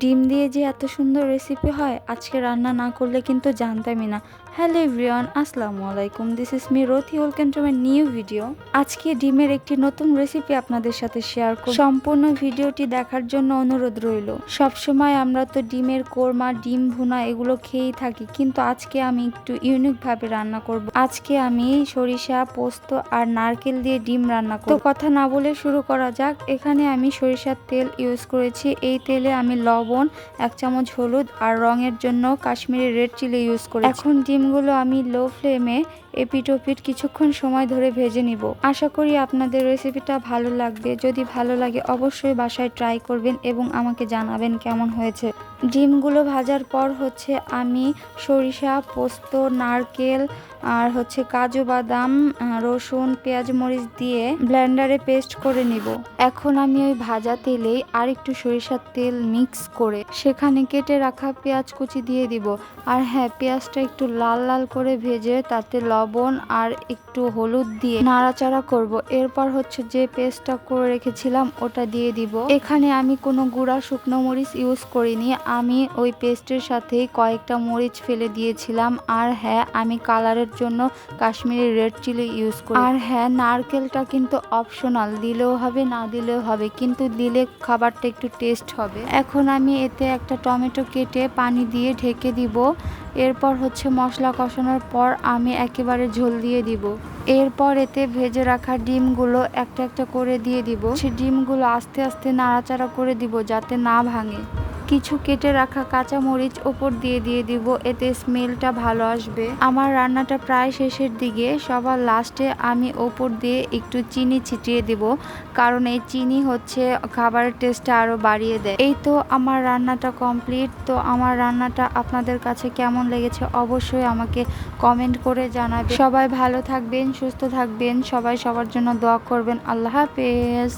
ডিম দিয়ে যে এত সুন্দর রেসিপি হয় আজকে রান্না না করলে কিন্তু জানতামই না। হ্যালো এভরিওয়ান, আসসালামু আলাইকুম। This is me Rathi, welcome to my new video. আজকে ডিমের একটি নতুন রেসিপি আপনাদের সাথে শেয়ার করব। সম্পূর্ণ ভিডিওটি দেখার জন্য অনুরোধ রইল। সবসময় আমরা তো ডিমের কোরমা, ডিম ভুনা এগুলো খেয়েই থাকি, কিন্তু আজকে আমি একটু ইউনিক ভাবে রান্না করব। আজকে আমি সরিষা, পোস্ত আর নারকেল দিয়ে ডিম রান্না করব। তো কথা না বলে শুরু করা যাক। এখানে আমি সরিষার তেল ইউজ করেছি। এই তেলে আমি লবণ, 1 চামচ হলুদ আর রঙের জন্য কাশ্মীরি রেড চিলি ইউজ করেছি। এখন ডিমগুলো আমি লো ফ্লেমে এপিট ওপিট কিছুক্ষণ সময় ধরে ভেজে নিব। আশা করি আপনাদের রেসিপিটা ভালো লাগবে। যদি ভালো লাগে অবশ্যই বাসায় ট্রাই করবেন এবং আমাকে জানাবেন কেমন হয়েছে। ডিমগুলো ভাজার পর আমি সরিষা, পোস্ত, নারকেল আর কাজু বাদাম, রসুন, পেঁয়াজ, মরিচ দিয়ে ব্লেন্ডারে পেস্ট করে নিব। এখন আমি ওই ভাজা তেলেই আর একটু সরিষার তেল মিক্স করে সেখানে কেটে রাখা পেঁয়াজ কুচি দিয়ে দিব। আর হ্যাঁ, পেঁয়াজটা একটু লাল লাল করে ভেজে তাতে লবণ আর একটু হলুদ দিয়ে নাড়াচাড়া করব। এরপর যে পেস্টটা করে রেখেছিলাম ওটা দিয়ে দিব। এখানে আমি কোনো গুঁড়া শুকনো মরিচ ইউজ করিনি, আমি ওই পেস্টের সাথেই কয়েকটা মরিচ ফেলে দিয়েছিলাম। আর হ্যাঁ, আমি কালারের জন্য কাশ্মীরি রেড চিলি ইউজ করি। আর হ্যাঁ, নারকেলটা কিন্তু অপশনাল, দিলেও হবে না দিলেও হবে, কিন্তু দিলে খাবারটা একটু টেস্ট হবে। এখন আমি এতে একটা টমেটো কেটে পানি দিয়ে ঢেকে দিব। এরপর মশলা কষানোর পর আমি একেবারে ঝোল দিয়ে দিব। এরপর এতে ভেজে রাখা ডিমগুলো একটা একটা করে দিয়ে দিব। সে ডিমগুলো আস্তে আস্তে নাড়াচাড়া করে দিব যাতে না ভাঙে। কিছু কেটে রাখা কাঁচা মরিচ ওপর দিয়ে দিব, এতে স্মেলটা ভালো আসবে। আমার রান্নাটা প্রায় শেষের দিকে, সবার লাস্টে আমি ওপর দিয়ে একটু চিনি ছিটিয়ে দিব, কারণ এই চিনি খাবারের টেস্টটা আরো বাড়িয়ে দেয়। এই তো আমার রান্নাটা কমপ্লিট। তো আমার রান্নাটা আপনাদের কাছে কেমন লেগেছে অবশ্যই আমাকে কমেন্ট করে জানাবেন। সবাই ভালো থাকবেন, সুস্থ থাকবেন, সবাই সবার জন্য দোয়া করবেন। আল্লাহ হাফেজ।